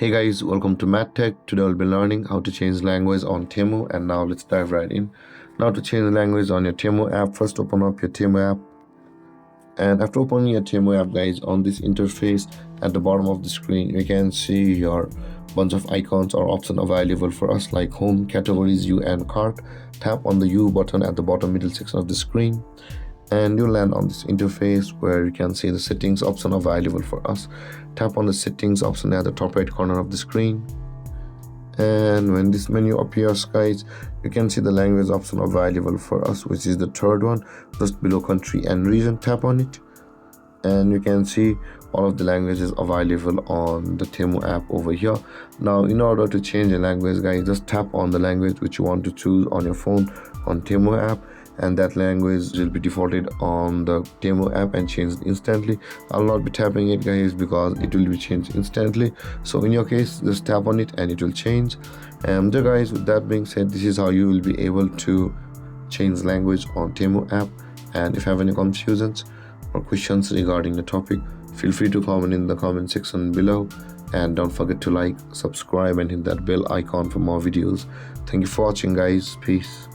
Hey guys, welcome to Math Tech. Today we'll be learning how to change language on Temu, and now let's dive right in. Now to change language on your Temu app, first open up your Temu app, and after opening your Temu app guys, on this interface at the bottom of the screen you can see your bunch of icons or options available for us like home, categories, view and cart. Tap on the U button at the bottom middle section of the screen and you land on this interface where you can see the settings option available for us. Tap on the settings option at the top right corner of the screen, and when this menu appears guys, you can see the language option available for us, which is the third one just below country and region. Tap on it and you can see all of the languages available on the Temu app over here. Now in order to change the language guys, just tap on the language which you want to choose on your phone on Temu app, and that language will be defaulted on the Temu app and changed instantly. I'll not be tapping it guys because it will be changed instantly, so in your case just tap on it and it will change. And guys, with that being said, this is how you will be able to change language on Temu app. And if you have any confusions or questions regarding the topic, feel free to comment in the comment section below, and don't forget to like, subscribe and hit that bell icon for more videos. Thank you for watching guys. Peace.